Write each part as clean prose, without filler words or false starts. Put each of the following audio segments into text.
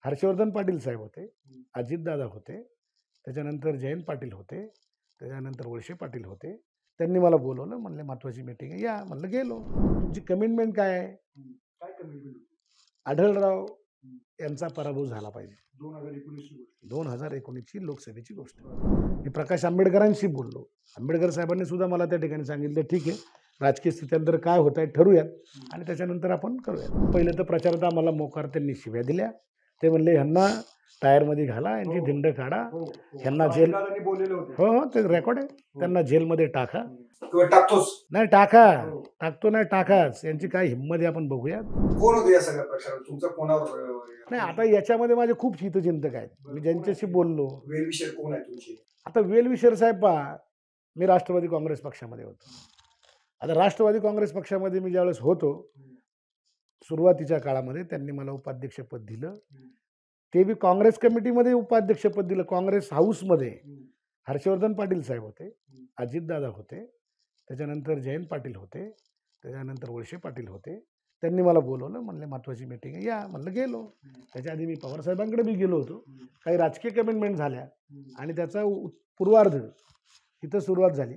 हर्षवर्धन पाटील साहेब होते, अजितदादा होते, त्याच्यानंतर जयंत पाटील होते, त्याच्यानंतर वळसे पाटील होते. त्यांनी मला बोलवलं, म्हणले महत्त्वाची मीटिंग आहे या. म्हणलं गेलो. तुमची कमिटमेंट काय आहे? काय कमिटमेंट? आढळराव यांचा पराभव झाला पाहिजे. 2019ची गोष्ट. 2019ची लोकसभेची गोष्ट. मी प्रकाश आंबेडकरांशी बोललो. आंबेडकर साहेबांनी सुद्धा मला त्या ठिकाणी सांगितलं, ठीक आहे, राजकीय स्थित्यांतर काय होत आहे ठरवूयात आणि त्याच्यानंतर आपण करूयात. पहिलं तर प्रचारात आम्हाला मोकार त्यांनी शिव्या दिल्या. ते म्हणले ह्यांना टायरमध्ये घाला, यांची धिंड काढा, ह्यांना जेल. दादांनी बोललेलं होतं. हो हो, ते रेकॉर्ड आहे. त्यांना जेलमध्ये टाका. किंवा टाकतोस. नाही टाका, टाकतो नाही टाकाच. यांची काय हिंमत आहे आपण बघूया. कोण होते या सगळ्या प्रचारात? तुमचा कोणावर? नाही, आता याच्यामध्ये माझे खूप हितचिंतक आहेत. मी ज्यांच्याशी बोललो. वेलविषय कोण आहे तुमचे? आता वेलविषर साहेब पहा, मी राष्ट्रवादी काँग्रेस पक्षामध्ये होतो. आता राष्ट्रवादी काँग्रेस पक्षामध्ये मी ज्यावेळेस होतो, सुरुवातीच्या काळामध्ये त्यांनी मला उपाध्यक्षपद दिलं. ते बी काँग्रेस कमिटीमध्ये उपाध्यक्षपद दिलं. काँग्रेस हाऊसमध्ये हर्षवर्धन पाटील साहेब होते, अजितदादा होते, त्याच्यानंतर जयंत पाटील होते, त्याच्यानंतर वळसे पाटील होते. त्यांनी मला बोलवलं, म्हणले महत्त्वाची मीटिंग आहे या. म्हणलं गेलो. त्याच्या आधी मी पवारसाहेबांकडे बी गेलो होतो. काही राजकीय कमिटमेंट झाल्या आणि त्याचा पूर्वार्ध तिथं सुरुवात झाली.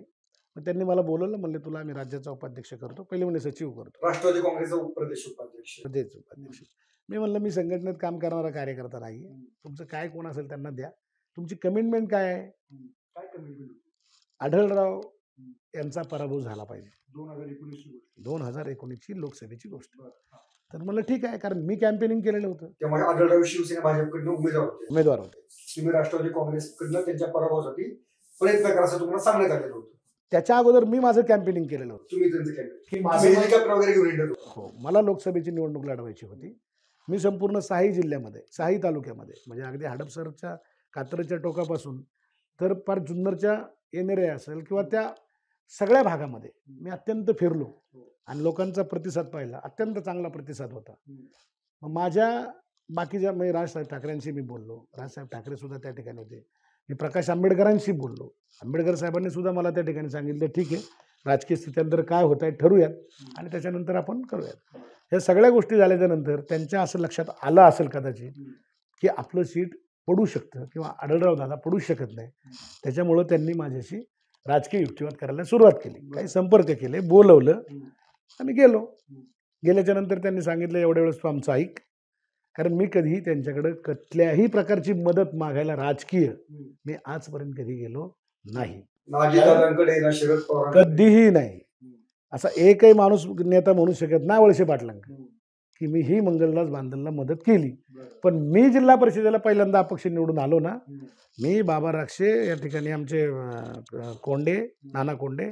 मग त्यांनी मला बोलवलं, म्हणले तुला आम्ही राज्याचा उपाध्यक्ष करतो. पहिले म्हणजे सचिव करतो, राष्ट्रवादी काँग्रेसचा प्रदेश उपाध्यक्ष. मी म्हणलं मी संघटनेत काम करणारा कार्यकर्ता नाही. तुमचं काय कोण असेल त्यांना द्या. तुमची कमिटमेंट काय आहे? काय कमिटमेंट? आढळराव यांचा पराभव झाला पाहिजे. 2019ची गोष्ट. 2019ची लोकसभेची गोष्ट. तर म्हणलं ठीक आहे, कारण मी कॅम्पेनिंग केलेलं होतं. त्यामुळे आढळराव शिवसेना भाजपकडनं उमेदवार होते. तुम्ही राष्ट्रवादी काँग्रेसकडनं त्यांच्या पराभवासाठी प्रयत्न करा असं तुम्हाला सांगण्यात आलेलं होतं. त्याच्या अगोदर मी माझं कॅम्पेनिंग केलेलं होतं. तुम्ही त्यांचं कॅम्पेन हेलिकॉप्टर वगैरे घेऊन येणार होतो. हो, मला लोकसभेची निवडणूक लढवायची होती. मी संपूर्ण साही जिल्ह्यामध्ये, साही तालुक्यामध्ये, म्हणजे अगदी हडपसरच्या कात्रच्या टोकापासून तर पार जुन्नरच्या येणेरे असेल किंवा त्या सगळ्या भागामध्ये मी अत्यंत फिरलो आणि लोकांचा प्रतिसाद पाहिला. अत्यंत चांगला प्रतिसाद होता. मग माझ्या बाकीच्या म्हणजे राजसाहेब ठाकरेंशी मी बोललो. राजसाहेब ठाकरे सुद्धा त्या ठिकाणी होते. मी प्रकाश आंबेडकरांशी बोललो. आंबेडकर साहेबांनी सुद्धा मला त्या ठिकाणी सांगितलं, ठीक आहे, राजकीय स्थित्यांतर काय होत आहे ठरवूयात आणि त्याच्यानंतर आपण करूयात. ह्या सगळ्या गोष्टी झाल्याच्यानंतर त्यांच्या असं लक्षात आलं असेल कदाचित की आपलं सीट पडू शकतं किंवा आढळराव दादा पडू शकत नाही. त्याच्यामुळं त्यांनी माझ्याशी राजकीय युक्तिवाद करायला सुरुवात केली. काही संपर्क केले, बोलवलं, आम्ही गेलो. गेल्याच्यानंतर त्यांनी सांगितलं, एवढ्या वेळेस तू आमचं ऐक, कारण मी कधीही त्यांच्याकडे कुठल्याही प्रकारची मदत मागायला राजकीय मी आजपर्यंत कधी गेलो नाही. कधीही नाही. असा एकही माणूस नेता म्हणू शकत नाही वळसे पाटलांकडे की मी ही मंगलदास बांधलला मदत केली. पण मी जिल्हा परिषदेला पहिल्यांदा अपक्ष निवडून आलो ना, मी बाबा राक्षे या ठिकाणी आमचे कोंडे, नाना कोंडे,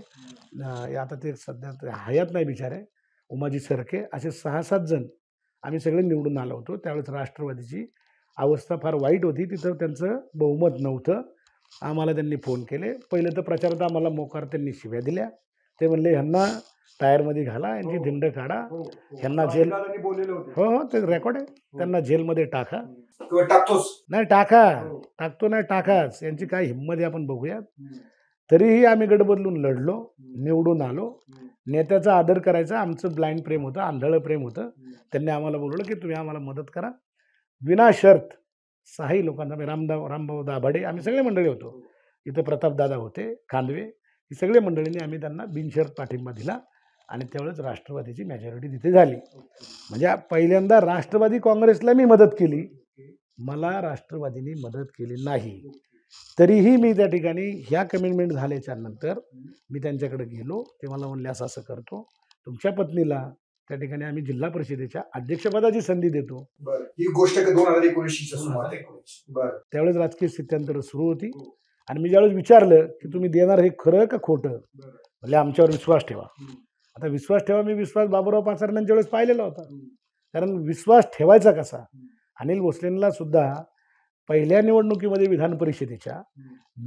आता ते सध्या हयात नाही बिचारे, उमाजी सरके, असे 6-7 जण आम्ही सगळे निवडून आलो होतो. त्यावेळेस राष्ट्रवादीची अवस्था फार वाईट होती. तिथं त्यांचं बहुमत नव्हतं. आम्हाला त्यांनी फोन केले. पहिलं तर प्रचारात आम्हाला मोकार त्यांनी शिव्या दिल्या. ते म्हणले ह्यांना टायरमध्ये घाला, यांची धिंड काढा, ह्यांना जेल. हो हो, ते रेकॉर्ड आहे. त्यांना जेलमध्ये टाका. किंवा टाकतोस. नाही टाका, टाकतो नाही टाकाच. यांची काय हिंमत आहे आपण बघूयात. तरीही आम्ही गड बदलून लढलो, निवडून आलो. नेत्याचा आदर करायचा आमचं ब्लाइंड प्रेम होतं, आंधळं प्रेम होतं. त्यांनी आम्हाला बोलवलं की तुम्ही आम्हाला मदत करा विना शर्त. साही लोकांना, रामभाऊ दाभाडे, आम्ही सगळे मंडळी होतो. इथं प्रतापदादा होते, खांदवे, ही सगळे मंडळींनी आम्ही त्यांना बिनशर्त पाठिंबा दिला आणि त्यावेळेस राष्ट्रवादीची मेजॉरिटी तिथे झाली. म्हणजे पहिल्यांदा राष्ट्रवादी काँग्रेसला मी मदत केली, मला राष्ट्रवादीने मदत केली नाही. तरीही मी त्या ठिकाणी ह्या कमिटमेंट झाल्याच्या नंतर मी त्यांच्याकडे गेलो. ते मला म्हणले असं असं करतो, तुमच्या पत्नीला त्या ठिकाणी आम्ही जिल्हा परिषदेच्या अध्यक्षपदाची संधी देतो. ही गोष्ट 2019 त्यावेळेस राजकीय स्थित्यांतर सुरू होती आणि मी ज्यावेळेस विचारलं की तुम्ही देणार हे खरं का खोटं, म्हणजे आमच्यावर विश्वास ठेवा. आता विश्वास ठेवा, मी विश्वास बाबूराव पाचरण्यांच्या वेळेस पाहिलेला होता. कारण विश्वास ठेवायचा कसा, अनिल भोसलेंना सुद्धा पहिल्या निवडणुकीमध्ये विधान परिषदेच्या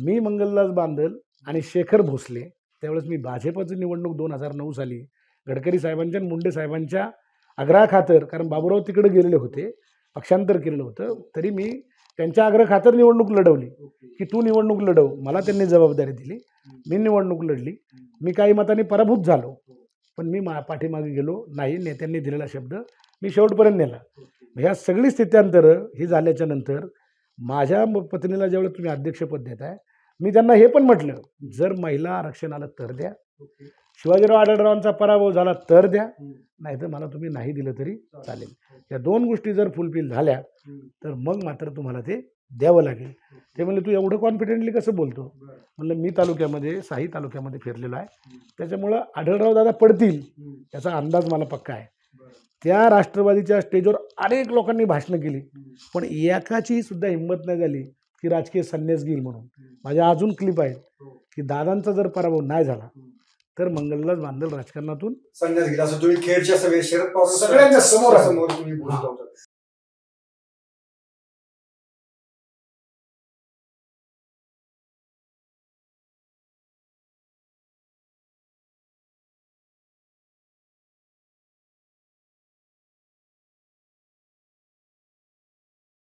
मी मंगलदास बांधल आणि शेखर भोसले, त्यावेळेस मी भाजपची निवडणूक 2009 साली गडकरी साहेबांच्या आणि मुंडे साहेबांच्या आग्रहाखातर, कारण बाबूराव तिकडे गेलेले होते, पक्षांतर केलेलं होतं, तरी मी त्यांच्या आग्रहाखातर निवडणूक लढवली की तू निवडणूक लढव. मला त्यांनी जबाबदारी दिली, मी निवडणूक लढली. मी काही मतांनी पराभूत झालो, पण मी पाठीमागे गेलो नाही. नेत्यांनी दिलेला शब्द मी शेवटपर्यंत नेला. ह्या सगळी स्थित्यांतरं ही झाल्याच्या नंतर माझ्या पत्नीला ज्यावेळेस तुम्ही अध्यक्षपद देताय, मी त्यांना हे पण म्हटलं, जर महिला आरक्षण आलं तर द्या, शिवाजीराव आढळरावांचा पराभव झाला तर द्या, नाहीतर मला तुम्ही नाही दिलं तरी चालेल. या 2 गोष्टी जर फुलफिल झाल्या तर मग मात्र तुम्हाला ते द्यावं लागेल. ते म्हणले, तू एवढं कॉन्फिडेंटली कसं बोलतो? म्हणलं, मी तालुक्यामध्ये, साही तालुक्यामध्ये फिरलेलो आहे, त्याच्यामुळं आढळराव दादा पडतील याचा अंदाज मला पक्का आहे. त्या राष्ट्रवादीच्या स्टेजवर अनेक लोकांनी भाषणं केली, पण एकाची सुद्धा हिंमत नाही झाली की राजकीय संन्यास घेईल म्हणून. माझ्या अजून क्लिप आहेत की दादांचा जर पराभव नाही झाला तर मंगलदास बांधल राजकारणातून संन्यास घेतला असं तुम्ही खेडच्या सगळे शरद पवार सगळ्यांच्या समोर तुम्ही बोलत होता.